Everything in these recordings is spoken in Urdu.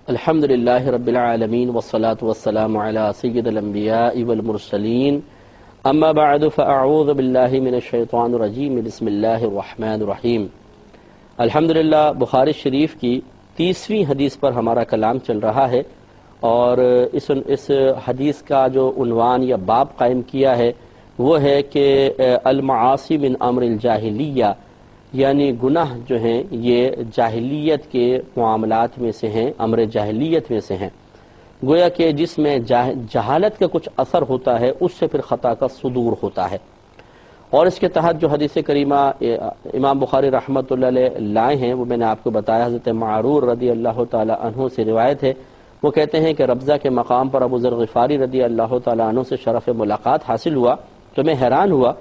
الحمد للہ رب العالمین والصلاة والسلام علی سید الانبیاء والمرسلین اما بعد فاعوذ باللہ من الشیطان الرجیم بسم اللہ الرحمن الرحیم۔ الحمدللہ بخاری شریف کی 30ویں حدیث پر ہمارا کلام چل رہا ہے، اور اس حدیث کا جو عنوان یا باب قائم کیا ہے وہ ہے کہ المعاصی من امر الجاہلیہ، یعنی گناہ جو ہیں یہ جاہلیت کے معاملات میں سے ہیں، امر جاہلیت میں سے ہیں۔ گویا کہ جس میں جہالت کا کچھ اثر ہوتا ہے اس سے پھر خطا کا صدور ہوتا ہے۔ اور اس کے تحت جو حدیث کریمہ امام بخاری رحمۃ اللہ علیہ لائے ہیں وہ میں نے آپ کو بتایا، حضرت معرور رضی اللہ تعالی عنہ سے روایت ہے۔ وہ کہتے ہیں کہ ربضہ کے مقام پر ابو ذر غفاری رضی اللہ تعالی عنہ سے شرف ملاقات حاصل ہوا تو میں حیران ہوا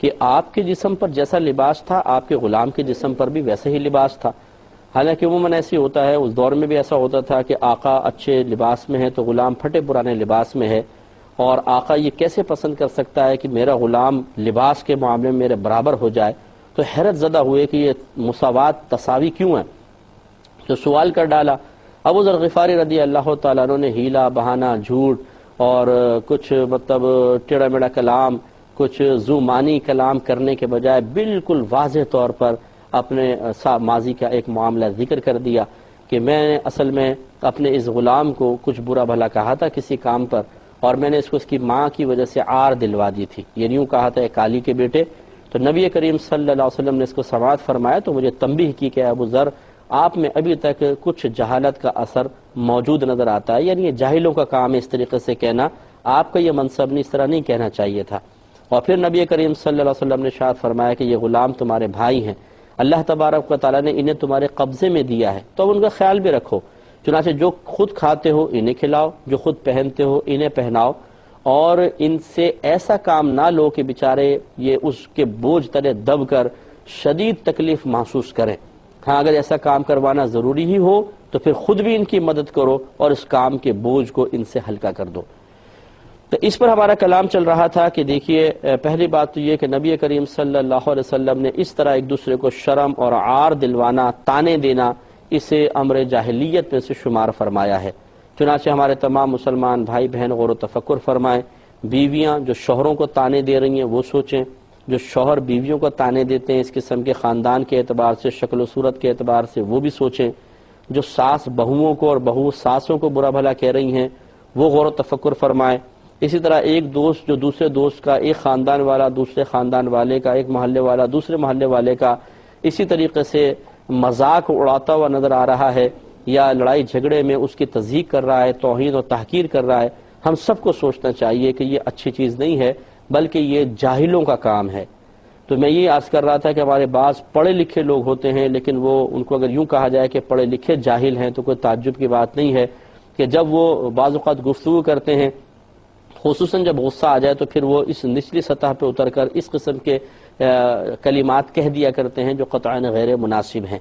کہ آپ کے جسم پر جیسا لباس تھا آپ کے غلام کے جسم پر بھی ویسے ہی لباس تھا۔ حالانکہ عموماً ایسی ہوتا ہے، اس دور میں بھی ایسا ہوتا تھا کہ آقا اچھے لباس میں ہے تو غلام پھٹے پرانے لباس میں ہے، اور آقا یہ کیسے پسند کر سکتا ہے کہ میرا غلام لباس کے معاملے میں میرے برابر ہو جائے؟ تو حیرت زدہ ہوئے کہ یہ مساوات تساوی کیوں ہے؟ تو سوال کر ڈالا۔ ابو ذر غفاری رضی اللہ تعالیٰ عنہ نے ہیلا بہانہ جھوٹ اور کچھ ٹیڑھا میڑھا کلام، کچھ زومانی کلام کرنے کے بجائے بالکل واضح طور پر اپنے ماضی کا ایک معاملہ ذکر کر دیا کہ میں نے اصل میں اپنے اس غلام کو کچھ برا بھلا کہا تھا کسی کام پر، اور میں نے اس کو اس کی ماں کی وجہ سے عار دلوا دی تھی، یہ یوں کہا تھا اے کالی کے بیٹے۔ تو نبی کریم صلی اللہ علیہ وسلم نے اس کو سماعت فرمایا تو مجھے تنبیہ کی کہ ابو ذر آپ میں ابھی تک کچھ جہالت کا اثر موجود نظر آتا ہے، یعنی یہ جاہلوں کا کام ہے اس طریقے سے کہنا، آپ کا یہ منصب نہیں، اس طرح نہیں کہنا چاہیے تھا۔ اور پھر نبی کریم صلی اللہ علیہ وسلم نے ارشاد فرمایا کہ یہ غلام تمہارے بھائی ہیں، اللہ تبارک و تعالیٰ نے انہیں تمہارے قبضے میں دیا ہے تو ان کا خیال بھی رکھو، چنانچہ جو خود کھاتے ہو انہیں کھلاؤ، جو خود پہنتے ہو انہیں پہناؤ، اور ان سے ایسا کام نہ لو کہ بیچارے یہ اس کے بوجھ تلے دب کر شدید تکلیف محسوس کریں۔ ہاں اگر ایسا کام کروانا ضروری ہی ہو تو پھر خود بھی ان کی مدد کرو اور اس کام کے بوجھ کو ان سے ہلکا کر دو۔ تو اس پر ہمارا کلام چل رہا تھا کہ دیکھیے پہلی بات تو یہ کہ نبی کریم صلی اللہ علیہ وسلم نے اس طرح ایک دوسرے کو شرم اور عار دلوانا، تانے دینا، اسے امر جاہلیت میں سے شمار فرمایا ہے۔ چنانچہ ہمارے تمام مسلمان بھائی بہن غور و تفکر فرمائیں، بیویاں جو شوہروں کو تانے دے رہی ہیں وہ سوچیں، جو شوہر بیویوں کو تانے دیتے ہیں اس قسم کے خاندان کے اعتبار سے، شکل و صورت کے اعتبار سے، وہ بھی سوچیں، جو ساس بہوؤں کو اور بہو ساسوں کو برا بھلا کہہ رہی ہیں وہ غور و تفکر فرمائیں۔ اسی طرح ایک دوست جو دوسرے دوست کا، ایک خاندان والا دوسرے خاندان والے کا، ایک محلے والا دوسرے محلے والے کا اسی طریقے سے مذاق اڑاتا ہوا نظر آ رہا ہے، یا لڑائی جھگڑے میں اس کی تضحیق کر رہا ہے، توہین اور تحقیر کر رہا ہے، ہم سب کو سوچنا چاہیے کہ یہ اچھی چیز نہیں ہے بلکہ یہ جاہلوں کا کام ہے۔ تو میں یہ عرض کر رہا تھا کہ ہمارے بعض پڑھے لکھے لوگ ہوتے ہیں لیکن وہ ان کو اگر یوں کہا جائے کہ پڑھے لکھے جاہل ہیں تو کوئی تعجب کی بات نہیں ہے کہ جب وہ بعض اوقات گفتگو کرتے ہیں، خصوصاً جب غصہ آ جائے تو پھر وہ اس نچلی سطح پہ اتر کر اس قسم کے کلمات کہہ دیا کرتے ہیں جو قطعاً غیر مناسب ہیں۔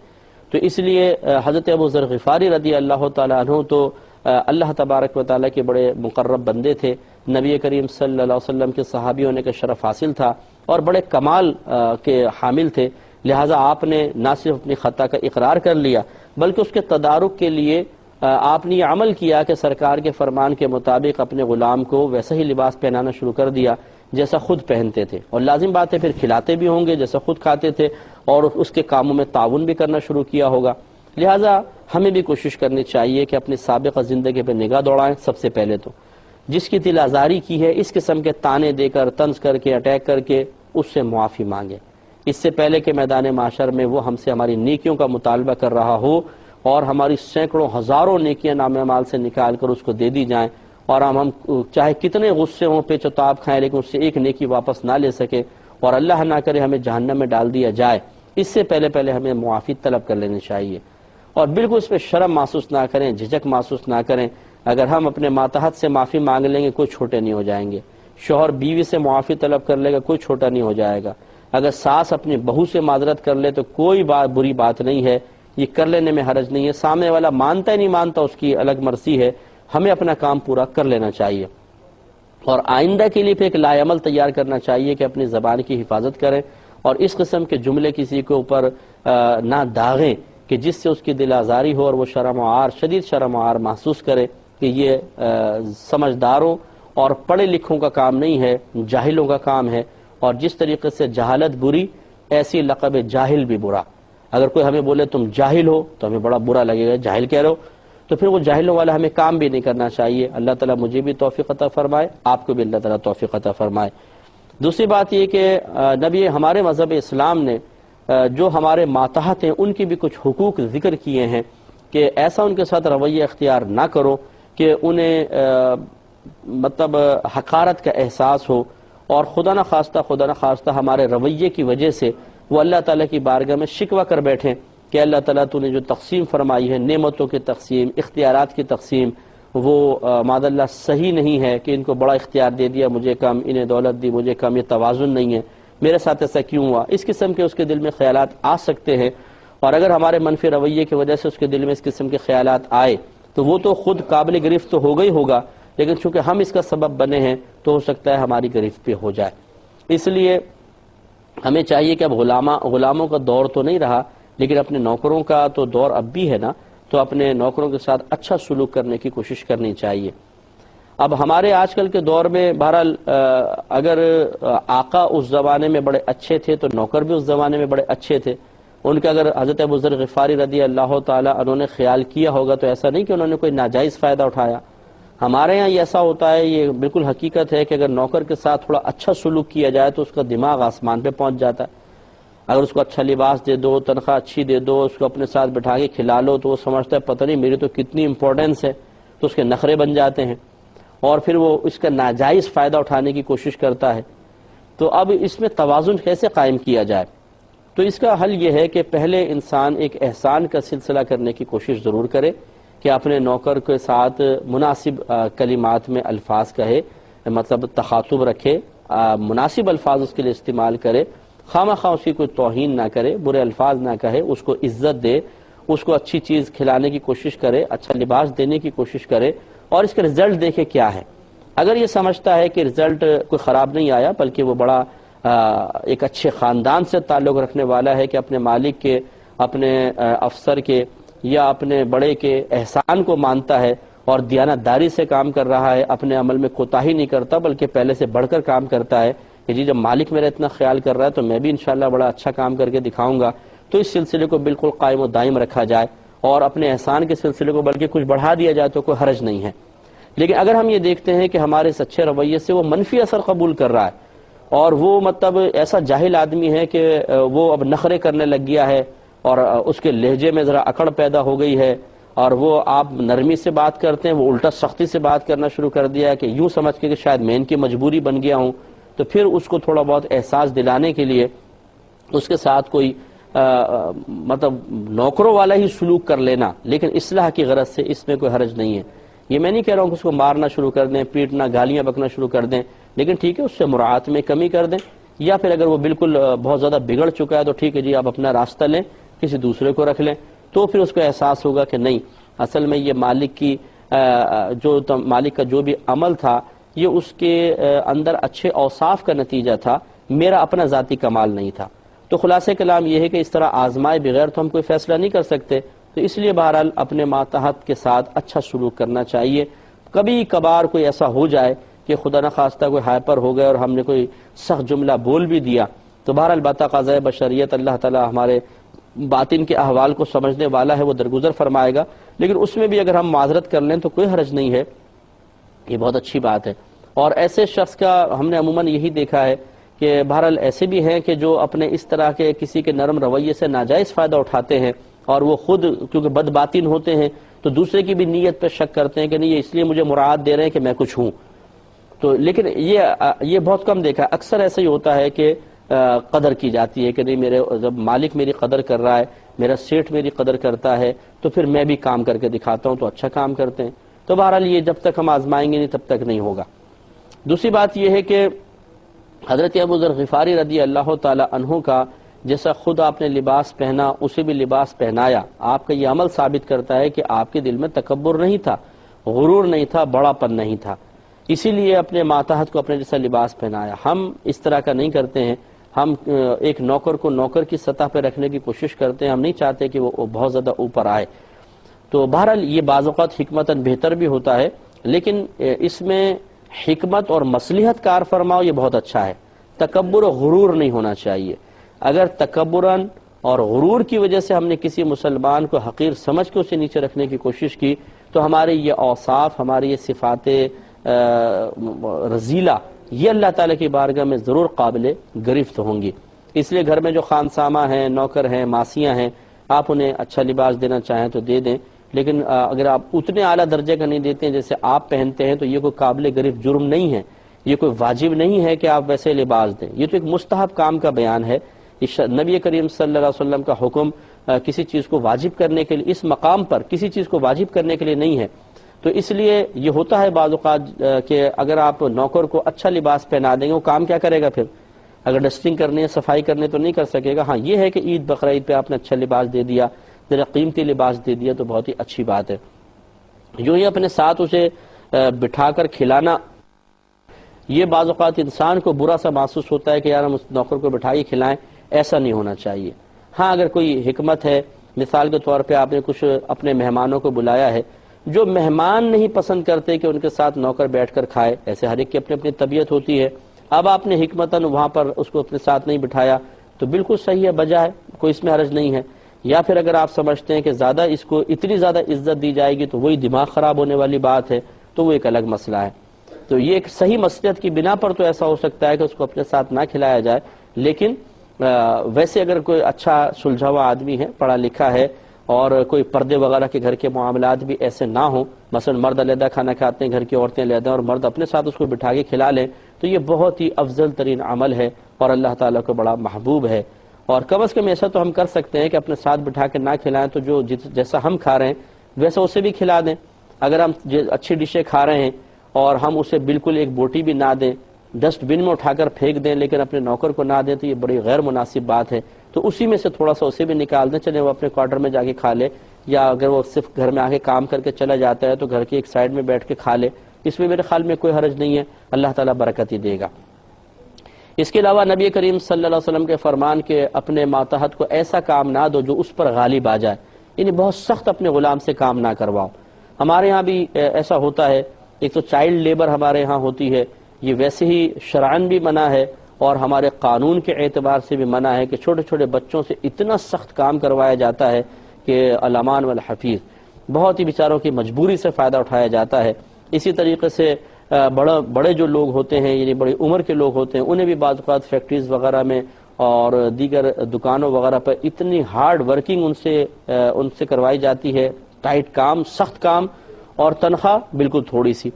تو اس لیے حضرت ابو ذر غفاری رضی اللہ تعالیٰ عنہ تو اللہ تبارک و تعالیٰ کے بڑے مقرب بندے تھے، نبی کریم صلی اللہ علیہ وسلم کے صحابی ہونے کا شرف حاصل تھا اور بڑے کمال کے حامل تھے، لہٰذا آپ نے نہ صرف اپنی خطا کا اقرار کر لیا بلکہ اس کے تدارک کے لیے آپ نے یہ عمل کیا کہ سرکار کے فرمان کے مطابق اپنے غلام کو ویسا ہی لباس پہنانا شروع کر دیا جیسا خود پہنتے تھے، اور لازم بات ہے پھر کھلاتے بھی ہوں گے جیسا خود کھاتے تھے، اور اس کے کاموں میں تعاون بھی کرنا شروع کیا ہوگا۔ لہٰذا ہمیں بھی کوشش کرنی چاہیے کہ اپنی سابقہ زندگی پہ نگاہ دوڑائیں۔ سب سے پہلے تو جس کی دل آزاری کی ہے اس قسم کے تانے دے کر، طنز کر کے، اٹیک کر کے اس سے معافی مانگے، اس سے پہلے کہ میدان معاشر میں وہ ہم سے ہماری نیکیوں کا مطالبہ کر رہا ہو اور ہماری سینکڑوں ہزاروں نیکیاں نام اعمال سے نکال کر اس کو دے دی جائیں، اور ہم چاہے کتنے غصے ہوں، پہ چتاب کھائیں، لیکن اس سے ایک نیکی واپس نہ لے سکے اور اللہ نہ کرے ہمیں جہنم میں ڈال دیا جائے، اس سے پہلے ہمیں معافی طلب کر لینی چاہیے، اور بالکل اس پہ شرم محسوس نہ کریں، جھجک محسوس نہ کریں۔ اگر ہم اپنے ماتحت سے معافی مانگ لیں گے کوئی چھوٹے نہیں ہو جائیں گے، شوہر بیوی سے معافی طلب کر لے گا کوئی چھوٹا نہیں ہو جائے گا، اگر ساس اپنی بہو سے معذرت کر لے تو کوئی بری بات نہیں ہے، یہ کر لینے میں حرج نہیں ہے، سامنے والا مانتا ہی نہیں مانتا اس کی الگ مرضی ہے، ہمیں اپنا کام پورا کر لینا چاہیے، اور آئندہ کے لیے پھر ایک لائے عمل تیار کرنا چاہیے کہ اپنی زبان کی حفاظت کریں اور اس قسم کے جملے کسی کے اوپر نہ داغیں کہ جس سے اس کی دل آزاری ہو اور وہ شرم و عار، شدید شرم و عار محسوس کرے کہ یہ سمجھداروں اور پڑھے لکھوں کا کام نہیں ہے، جاہلوں کا کام ہے۔ اور جس طریقے سے جہالت بری، ایسی لقب جاہل بھی برا۔ اگر کوئی ہمیں بولے تم جاہل ہو تو ہمیں بڑا برا لگے گا، جاہل کہہ رہے ہو، تو پھر وہ جاہلوں والا ہمیں کام بھی نہیں کرنا چاہیے۔ اللہ تعالیٰ مجھے بھی توفیق عطا فرمائے، آپ کو بھی اللہ تعالیٰ توفیق عطا فرمائے۔ دوسری بات یہ کہ نبی ہمارے مذہب اسلام نے جو ہمارے ماتحت ہیں ان کی بھی کچھ حقوق ذکر کیے ہیں کہ ایسا ان کے ساتھ رویہ اختیار نہ کرو کہ انہیں مطلب حقارت کا احساس ہو، اور خدا نہ خواستہ ہمارے رویے کی وجہ سے وہ اللہ تعالیٰ کی بارگاہ میں شکوہ کر بیٹھیں کہ اللہ تعالیٰ تو نے جو تقسیم فرمائی ہے، نعمتوں کی تقسیم، اختیارات کی تقسیم، وہ معاذ اللہ صحیح نہیں ہے کہ ان کو بڑا اختیار دے دیا، مجھے کم، انہیں دولت دی مجھے کم، یہ توازن نہیں ہے، میرے ساتھ ایسا کیوں ہوا۔ اس قسم کے اس کے دل میں خیالات آ سکتے ہیں، اور اگر ہمارے منفی رویے کی وجہ سے اس کے دل میں اس قسم کے خیالات آئے تو وہ تو خود قابل گرفت تو ہوگا ہی ہوگا، لیکن چونکہ ہم اس کا سبب بنے ہیں تو ہو سکتا ہے ہماری گرفت پہ ہو جائے۔ اس لیے ہمیں چاہیے کہ اب غلاموں کا دور تو نہیں رہا، لیکن اپنے نوکروں کا تو دور اب بھی ہے نا، تو اپنے نوکروں کے ساتھ اچھا سلوک کرنے کی کوشش کرنی چاہیے۔ اب ہمارے آج کل کے دور میں بہرحال اگر آقا اس زمانے میں بڑے اچھے تھے تو نوکر بھی اس زمانے میں بڑے اچھے تھے۔ ان کا اگر حضرت ابو ذر غفاری رضی اللہ تعالیٰ انہوں نے خیال کیا ہوگا تو ایسا نہیں کہ انہوں نے کوئی ناجائز فائدہ اٹھایا۔ ہمارے ہاں یہ ایسا ہوتا ہے، یہ بالکل حقیقت ہے کہ اگر نوکر کے ساتھ تھوڑا اچھا سلوک کیا جائے تو اس کا دماغ آسمان پہ پہنچ جاتا ہے۔ اگر اس کو اچھا لباس دے دو، تنخواہ اچھی دے دو، اس کو اپنے ساتھ بٹھا کے کھلا لو تو وہ سمجھتا ہے پتہ نہیں میری تو کتنی امپورٹنس ہے، تو اس کے نخرے بن جاتے ہیں اور پھر وہ اس کا ناجائز فائدہ اٹھانے کی کوشش کرتا ہے۔ تو اب اس میں توازن کیسے قائم کیا جائے؟ تو اس کا حل یہ ہے کہ پہلے انسان ایک احسان کا سلسلہ کرنے کی کوشش ضرور کرے کہ اپنے نوکر کے ساتھ مناسب کلمات میں الفاظ کہے، مطلب تخاطب رکھے، مناسب الفاظ اس کے لیے استعمال کرے، خواہ مخواہ اس کی کوئی توہین نہ کرے، برے الفاظ نہ کہے، اس کو عزت دے، اس کو اچھی چیز کھلانے کی کوشش کرے، اچھا لباس دینے کی کوشش کرے، اور اس کا رزلٹ دیکھے کیا ہے۔ اگر یہ سمجھتا ہے کہ رزلٹ کوئی خراب نہیں آیا بلکہ وہ بڑا ایک اچھے خاندان سے تعلق رکھنے والا ہے کہ اپنے مالک کے، اپنے افسر کے یا اپنے بڑے کے احسان کو مانتا ہے اور دیانتداری سے کام کر رہا ہے، اپنے عمل میں کوتاہی نہیں کرتا بلکہ پہلے سے بڑھ کر کام کرتا ہے کہ جی جب مالک میرا اتنا خیال کر رہا ہے تو میں بھی انشاءاللہ بڑا اچھا کام کر کے دکھاؤں گا، تو اس سلسلے کو بالکل قائم و دائم رکھا جائے اور اپنے احسان کے سلسلے کو بلکہ کچھ بڑھا دیا جائے تو کوئی حرج نہیں ہے۔ لیکن اگر ہم یہ دیکھتے ہیں کہ ہمارے اس اچھے رویے سے وہ منفی اثر قبول کر رہا ہے اور وہ مطلب ایسا جاہل آدمی ہے کہ وہ اب نخرے کرنے لگ گیا ہے اور اس کے لہجے میں ذرا اکڑ پیدا ہو گئی ہے اور وہ آپ نرمی سے بات کرتے ہیں، وہ الٹا سختی سے بات کرنا شروع کر دیا ہے کہ یوں سمجھ کے کہ شاید میں ان کی مجبوری بن گیا ہوں، تو پھر اس کو تھوڑا بہت احساس دلانے کے لیے اس کے ساتھ کوئی مطلب نوکروں والا ہی سلوک کر لینا، لیکن اصلاح کی غرض سے، اس میں کوئی حرج نہیں ہے۔ یہ میں نہیں کہہ رہا ہوں کہ اس کو مارنا شروع کر دیں، پیٹنا، گالیاں بکنا شروع کر دیں، لیکن ٹھیک ہے اس سے مراعات میں کمی کر دیں، یا پھر اگر وہ بالکل بہت زیادہ بگڑ چکا ہے تو ٹھیک ہے جی آپ اپنا راستہ لیں، کسی دوسرے کو رکھ لیں، تو پھر اس کو احساس ہوگا کہ نہیں اصل میں یہ مالک کا جو بھی عمل تھا یہ اس کے اندر اچھے اوصاف کا نتیجہ تھا، میرا اپنا ذاتی کمال نہیں تھا۔ تو خلاصہ کلام یہ ہے کہ اس طرح آزمائے بغیر تو ہم کوئی فیصلہ نہیں کر سکتے، تو اس لیے بہرحال اپنے ماتحت کے ساتھ اچھا سلوک کرنا چاہیے۔ کبھی کبھار کوئی ایسا ہو جائے کہ خدا نخواستہ کوئی ہائپر ہو گئے اور ہم نے کوئی سخت جملہ بول بھی دیا تو بہرحال بتقاضۂ بشریت اللہ تعالی ہمارے باطن کے احوال کو سمجھنے والا ہے، وہ درگزر فرمائے گا، لیکن اس میں بھی اگر ہم معذرت کر لیں تو کوئی حرج نہیں ہے، یہ بہت اچھی بات ہے۔ اور ایسے شخص کا ہم نے عموماً یہی دیکھا ہے کہ بہرحال ایسے بھی ہیں کہ جو اپنے اس طرح کے کسی کے نرم رویے سے ناجائز فائدہ اٹھاتے ہیں اور وہ خود کیونکہ بد باطن ہوتے ہیں تو دوسرے کی بھی نیت پہ شک کرتے ہیں کہ نہیں یہ اس لیے مجھے مراعات دے رہے ہیں کہ میں کچھ ہوں، تو لیکن یہ بہت کم دیکھا ہے، اکثر ایسا ہی ہوتا ہے کہ قدر کی جاتی ہے کہ نہیں جب مالک میری قدر کر رہا ہے، میرا سیٹھ میری قدر کرتا ہے تو پھر میں بھی کام کر کے دکھاتا ہوں، تو اچھا کام کرتے ہیں۔ تو بہرحال یہ جب تک ہم آزمائیں گے نہیں تب تک نہیں ہوگا۔ دوسری بات یہ ہے کہ حضرت ابو ذر غفاری رضی اللہ تعالی عنہ کا جیسا خود آپ نے لباس پہنا اسے بھی لباس پہنایا، آپ کا یہ عمل ثابت کرتا ہے کہ آپ کے دل میں تکبر نہیں تھا، غرور نہیں تھا، بڑا پن نہیں تھا، اسی لیے اپنے ماتحت کو اپنے جیسا لباس پہنایا۔ ہم اس طرح کا نہیں کرتے ہیں، ہم ایک نوکر کو نوکر کی سطح پہ رکھنے کی کوشش کرتے ہیں، ہم نہیں چاہتے کہ وہ بہت زیادہ اوپر آئے۔ تو بہرحال یہ بعض اوقات حکمتاً بہتر بھی ہوتا ہے، لیکن اس میں حکمت اور مصلحت کار فرماؤ یہ بہت اچھا ہے، تکبر و غرور نہیں ہونا چاہیے۔ اگر تکبراً اور غرور کی وجہ سے ہم نے کسی مسلمان کو حقیر سمجھ کے اسے نیچے رکھنے کی کوشش کی تو ہمارے یہ اوصاف، ہماری یہ صفات رذیلہ یہ اللہ تعالیٰ کی بارگاہ میں ضرور قابل گرفت ہوں گی۔ اس لیے گھر میں جو خانسامہ ہیں، نوکر ہیں، ماسیاں ہیں، آپ انہیں اچھا لباس دینا چاہیں تو دے دیں، لیکن اگر آپ اتنے اعلیٰ درجے کا نہیں دیتے ہیں جیسے آپ پہنتے ہیں تو یہ کوئی قابل گرفت جرم نہیں ہے، یہ کوئی واجب نہیں ہے کہ آپ ویسے لباس دیں، یہ تو ایک مستحب کام کا بیان ہے۔ نبی کریم صلی اللہ علیہ وسلم کا حکم کسی چیز کو واجب کرنے کے لیے، اس مقام پر کسی چیز کو واجب کرنے کے لیے نہیں ہے۔ تو اس لیے یہ ہوتا ہے بعض اوقات کہ اگر آپ نوکر کو اچھا لباس پہنا دیں گے وہ کام کیا کرے گا پھر؟ اگر ڈسٹنگ کرنی ہے، صفائی کرنے تو نہیں کر سکے گا۔ ہاں یہ ہے کہ عید بقرعید پہ آپ نے اچھا لباس دے دیا، ذرا قیمتی لباس دے دیا تو بہت ہی اچھی بات ہے۔ یوں ہی اپنے ساتھ اسے بٹھا کر کھلانا، یہ بعض اوقات انسان کو برا سا محسوس ہوتا ہے کہ یار ہم اس نوکر کو بٹھائیے کھلائیں، ایسا نہیں ہونا چاہیے۔ ہاں اگر کوئی حکمت ہے، مثال کے طور پہ آپ نے کچھ اپنے مہمانوں کو بلایا ہے، جو مہمان نہیں پسند کرتے کہ ان کے ساتھ نوکر بیٹھ کر کھائے، ایسے ہر ایک کی اپنی اپنی طبیعت ہوتی ہے، اب آپ نے حکمتاً وہاں پر اس کو اپنے ساتھ نہیں بٹھایا تو بالکل صحیح ہے، بجا ہے، کوئی اس میں حرج نہیں ہے۔ یا پھر اگر آپ سمجھتے ہیں کہ زیادہ اس کو اتنی زیادہ عزت دی جائے گی تو وہی دماغ خراب ہونے والی بات ہے، تو وہ ایک الگ مسئلہ ہے۔ تو یہ ایک صحیح مصلحت کی بنا پر تو ایسا ہو سکتا ہے کہ اس کو اپنے ساتھ نہ کھلایا جائے، لیکن ویسے اگر کوئی اچھا سلجھا ہوا آدمی ہے، پڑھا لکھا ہے، اور کوئی پردے وغیرہ کے گھر کے معاملات بھی ایسے نہ ہوں، مثلا مرد علیحدہ کھانا کھاتے ہیں، گھر کی عورتیں علیحدہ اور مرد اپنے ساتھ اس کو بٹھا کے کھلا لیں، تو یہ بہت ہی افضل ترین عمل ہے اور اللہ تعالیٰ کو بڑا محبوب ہے۔ اور کم از کم ایسا تو ہم کر سکتے ہیں کہ اپنے ساتھ بٹھا کے نہ کھلائیں تو جو جیسا ہم کھا رہے ہیں ویسا اسے بھی کھلا دیں۔ اگر ہم اچھی ڈشیں کھا رہے ہیں اور ہم اسے بالکل ایک بوٹی بھی نہ دیں، ڈسٹ بن میں اٹھا کر پھینک دیں، لیکن اپنے نوکر کو نہ دیں تو یہ بڑی غیر مناسب بات ہے۔ تو اسی میں سے تھوڑا سا اسے بھی نکال دیں، چلے وہ اپنے کوارٹر میں جا کے کھا لے، یا اگر وہ صرف گھر میں آ کے کام کر کے چلا جاتا ہے تو گھر کی ایک سائڈ میں بیٹھ کے کھا لے، اس میں میرے خیال میں کوئی حرج نہیں ہے، اللہ تعالیٰ برکت ہی دے گا۔ اس کے علاوہ نبی کریم صلی اللہ علیہ وسلم کے فرمان کے اپنے ماتحت کو ایسا کام نہ دو جو اس پر غالب آ جائے، یعنی بہت سخت اپنے غلام سے کام نہ کرواؤ۔ ہمارے ہاں بھی ایسا ہوتا ہے، ایک تو چائلڈ لیبر ہمارے ہاں ہوتی ہے، یہ ویسے ہی شرعاً بھی منع ہے اور ہمارے قانون کے اعتبار سے بھی منع ہے کہ چھوٹے چھوٹے بچوں سے اتنا سخت کام کروایا جاتا ہے کہ الامان والحفیظ، بہت ہی بیچاروں کی مجبوری سے فائدہ اٹھایا جاتا ہے۔ اسی طریقے سے بڑے جو لوگ ہوتے ہیں، یعنی بڑی عمر کے لوگ ہوتے ہیں، انہیں بھی بعض اوقات فیکٹریز وغیرہ میں اور دیگر دکانوں وغیرہ پر اتنی ہارڈ ورکنگ ان سے کروائی جاتی ہے، ٹائٹ کام، سخت کام، اور تنخواہ بالکل تھوڑی سی۔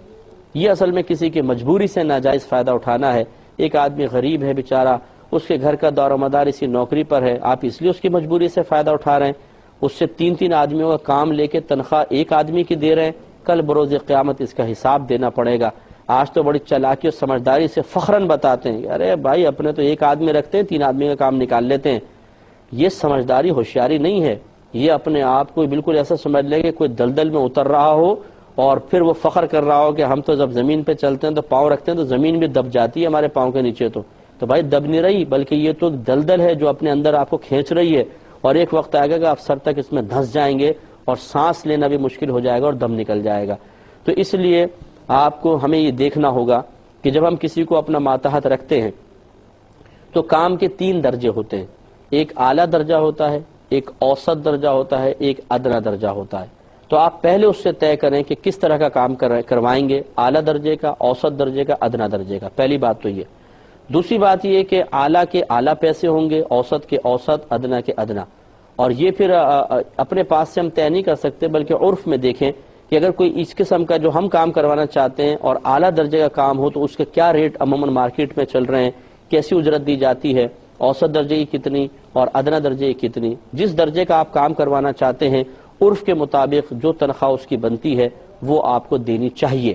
یہ اصل میں کسی کی مجبوری سے ناجائز فائدہ اٹھانا ہے۔ ایک آدمی غریب ہے بیچارہ، اس کے گھر کا دار و مدار اسی نوکری پر ہے، آپ اس لیے اس کی مجبوری سے فائدہ اٹھا رہے ہیں، اس سے تین آدمیوں کا کام لے کے تنخواہ ایک آدمی کی دے رہے ہیں، کل بروز قیامت اس کا حساب دینا پڑے گا۔ آج تو بڑی چالاکی اور سمجھداری سے فخراً بتاتے ہیں کہ ارے بھائی اپنے تو ایک آدمی رکھتے ہیں، 3 آدمی کا کام نکال لیتے ہیں۔ یہ سمجھداری ہوشیاری نہیں ہے، یہ اپنے آپ کو بالکل ایسا سمجھ لے کہ کوئی دلدل میں اتر رہا ہو اور پھر وہ فخر کر رہا ہو کہ ہم تو جب زمین پہ چلتے ہیں تو پاؤں رکھتے ہیں تو زمین بھی دب جاتی ہے ہمارے پاؤں کے نیچے۔ تو بھائی دب نہیں رہی، بلکہ یہ تو دلدل ہے جو اپنے اندر آپ کو کھینچ رہی ہے، اور ایک وقت آئے گا کہ آپ سر تک اس میں دھنس جائیں گے اور سانس لینا بھی مشکل ہو جائے گا اور دم نکل جائے گا۔ تو اس لیے آپ کو ہمیں یہ دیکھنا ہوگا کہ جب ہم کسی کو اپنا ماتحت رکھتے ہیں تو کام کے 3 درجے ہوتے ہیں، ایک اعلیٰ درجہ ہوتا ہے، ایک اوسط درجہ ہوتا ہے، ایک ادنا درجہ ہوتا ہے۔ تو آپ پہلے اس سے طے کریں کہ کس طرح کا کام کروائیں گے، اعلیٰ درجے کا، اوسط درجے کا، ادنا درجے کا۔ پہلی بات تو یہ۔ دوسری بات یہ کہ اعلیٰ کے اعلیٰ پیسے ہوں گے، اوسط کے اوسط، ادنا کے ادنا۔ اور یہ پھر اپنے پاس سے ہم طے نہیں کر سکتے، بلکہ عرف میں دیکھیں کہ اگر کوئی اس قسم کا جو ہم کام کروانا چاہتے ہیں اور اعلیٰ درجے کا کام ہو تو اس کے کیا ریٹ عموماً مارکیٹ میں چل رہے ہیں، کیسی اجرت دی جاتی ہے، اوسط درجے کی کتنی اور ادنا درجے کی کتنی۔ جس درجے کا آپ کام کروانا چاہتے ہیں عرف کے مطابق جو تنخواہ اس کی بنتی ہے وہ آپ کو دینی چاہیے۔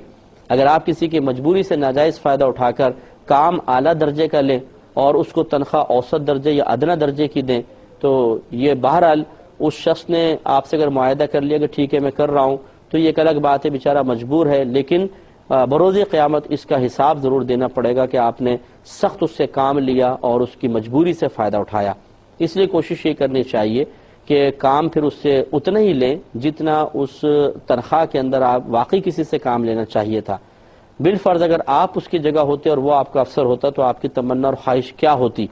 اگر آپ کسی کی مجبوری سے ناجائز فائدہ اٹھا کر کام اعلیٰ درجے کا لیں اور اس کو تنخواہ اوسط درجے یا ادنا درجے کی دیں تو یہ بہرحال اس شخص نے آپ سے اگر معاہدہ کر لیا کہ ٹھیک ہے میں کر رہا ہوں تو یہ ایک الگ بات ہے، بیچارہ مجبور ہے، لیکن بروز قیامت اس کا حساب ضرور دینا پڑے گا کہ آپ نے سخت اس سے کام لیا اور اس کی مجبوری سے فائدہ اٹھایا۔ اس لیے کوشش یہ کرنی چاہیے کہ کام پھر اس سے اتنا ہی لیں جتنا اس تنخواہ کے اندر آپ واقعی کسی سے کام لینا چاہیے تھا۔ بالفرض اگر آپ اس کی جگہ ہوتے اور وہ آپ کا افسر ہوتا تو آپ کی تمنا اور خواہش کیا ہوتی؟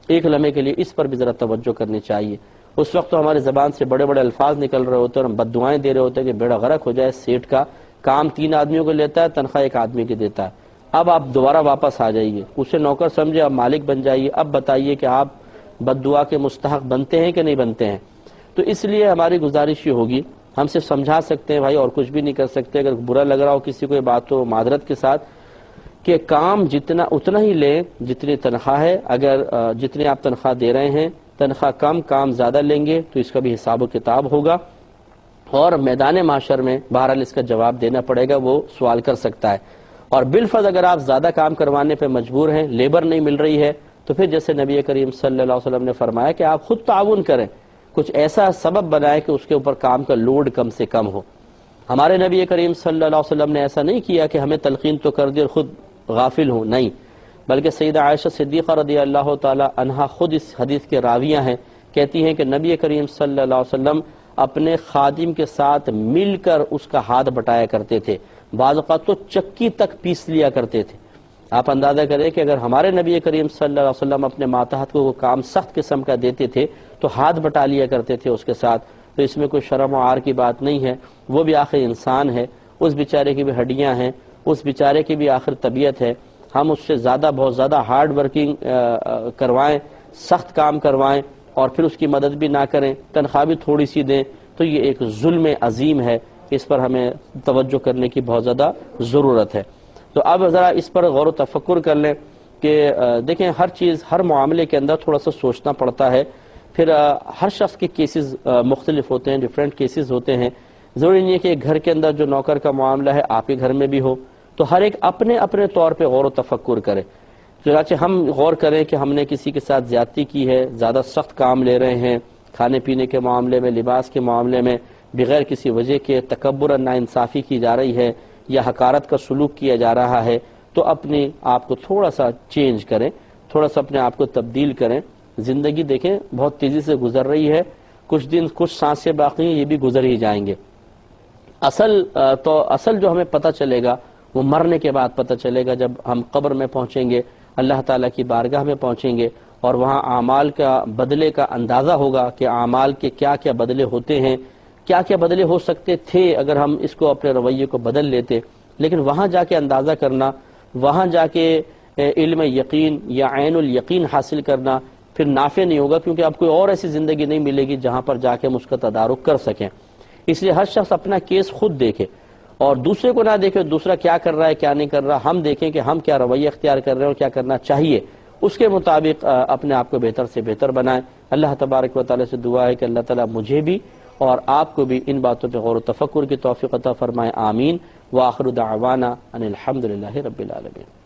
ایک لمحے کے لیے اس پر بھی ذرا توجہ کرنی چاہیے۔ اس وقت تو ہماری زبان سے بڑے بڑے الفاظ نکل رہے ہوتے ہیں اور ہم بد دعائیں دے رہے ہوتے ہیں کہ بیڑا غرق ہو جائے، سیٹ کا کام 3 آدمیوں کو لیتا ہے، تنخواہ 1 آدمی کی دیتا ہے۔ اب آپ دوبارہ واپس آ جائیے، اسے نوکر سمجھے، اب مالک بن جائیے۔ اب بتائیے کہ آپ بد دعا کے مستحق بنتے ہیں کہ نہیں بنتے ہیں؟ تو اس لیے ہماری گزارش یہ ہوگی، ہم صرف سمجھا سکتے ہیں بھائی اور کچھ بھی نہیں کر سکتے۔ اگر برا لگ رہا ہو کسی کو یہ بات تو معذرت کے ساتھ کہ کام جتنا اتنا ہی لیں جتنی تنخواہ ہے۔ اگر جتنی آپ تنخواہ دے رہے ہیں تنخواہ کم کام زیادہ لیں گے تو اس کا بھی حساب و کتاب ہوگا، اور میدان معاشر میں بہرحال اس کا جواب دینا پڑے گا، وہ سوال کر سکتا ہے۔ اور بالفرض اگر آپ زیادہ کام کروانے پہ مجبور ہیں، لیبر نہیں مل رہی ہے، تو پھر جیسے نبی کریم صلی اللہ علیہ وسلم نے فرمایا کہ آپ خود تعاون کریں، کچھ ایسا سبب بنائیں کہ اس کے اوپر کام کا لوڈ کم سے کم ہو۔ ہمارے نبی کریم صلی اللہ علیہ وسلم نے ایسا نہیں کیا کہ ہمیں تلقین تو کر دی اور خود غافل ہوں، نہیں، بلکہ سیدہ عائشہ صدیقہ رضی اللہ تعالی عنہا خود اس حدیث کے راویہ ہیں، کہتی ہیں کہ نبی کریم صلی اللہ علیہ وسلم اپنے خادم کے ساتھ مل کر اس کا ہاتھ بٹایا کرتے تھے، بعض اوقات تو چکی تک پیس لیا کرتے تھے۔ آپ اندازہ کریں کہ اگر ہمارے نبی کریم صلی اللہ علیہ وسلم اپنے ماتحت کو وہ کام سخت قسم کا دیتے تھے تو ہاتھ بٹا لیا کرتے تھے اس کے ساتھ، تو اس میں کوئی شرم و عار کی بات نہیں ہے۔ وہ بھی آخر انسان ہے، اس بیچارے کی بھی ہڈیاں ہیں، اس بیچارے کی بھی آخر طبیعت ہے۔ ہم اس سے بہت زیادہ ہارڈ ورکنگ کروائیں، سخت کام کروائیں اور پھر اس کی مدد بھی نہ کریں، تنخواہ بھی تھوڑی سی دیں، تو یہ ایک ظلم عظیم ہے، اس پر ہمیں توجہ کرنے کی بہت زیادہ ضرورت ہے۔ تو اب ذرا اس پر غور و تفکر کر لیں کہ دیکھیں ہر چیز، ہر معاملے کے اندر تھوڑا سا سوچنا پڑتا ہے۔ پھر ہر شخص کے کیسز مختلف ہوتے ہیں، ڈیفرنٹ کیسز ہوتے ہیں۔ ضروری نہیں ہے کہ گھر کے اندر جو نوکر کا معاملہ ہے آپ کے گھر میں بھی ہو، تو ہر ایک اپنے اپنے طور پہ غور و تفکر کرے۔ چنانچہ ہم غور کریں کہ ہم نے کسی کے ساتھ زیادتی کی ہے، زیادہ سخت کام لے رہے ہیں، کھانے پینے کے معاملے میں، لباس کے معاملے میں بغیر کسی وجہ کے تکبر ناانصافی کی جا رہی ہے یا حقارت کا سلوک کیا جا رہا ہے، تو اپنے آپ کو تھوڑا سا چینج کریں، تھوڑا سا اپنے آپ کو تبدیل کریں۔ زندگی دیکھیں بہت تیزی سے گزر رہی ہے، کچھ دن کچھ سانسیں باقی ہیں، یہ بھی گزر ہی جائیں گے۔ اصل جو ہمیں پتہ چلے گا وہ مرنے کے بعد پتہ چلے گا، جب ہم قبر میں پہنچیں گے، اللہ تعالیٰ کی بارگاہ میں پہنچیں گے اور وہاں اعمال کا بدلے کا اندازہ ہوگا کہ اعمال کے کیا کیا بدلے ہوتے ہیں، کیا کیا بدلے ہو سکتے تھے اگر ہم اس کو اپنے رویے کو بدل لیتے۔ لیکن وہاں جا کے اندازہ کرنا، وہاں جا کے علم یقین یا عین الیقین حاصل کرنا پھر نافع نہیں ہوگا، کیونکہ اب کوئی اور ایسی زندگی نہیں ملے گی جہاں پر جا کے ہم اس کا تدارک کر سکیں۔ اس لیے ہر شخص اپنا کیس خود دیکھے اور دوسرے کو نہ دیکھے دوسرا کیا کر رہا ہے کیا نہیں کر رہا، ہم دیکھیں کہ ہم کیا رویہ اختیار کر رہے ہیں اور کیا کرنا چاہیے، اس کے مطابق اپنے آپ کو بہتر سے بہتر بنائیں۔ اللہ تبارک و تعالی سے دعا ہے کہ اللہ تعالی مجھے بھی اور آپ کو بھی ان باتوں پہ غور و تفکر کی توفیق عطا فرمائے، آمین۔ وآخر دعوانا ان الحمدللہ رب العالمین۔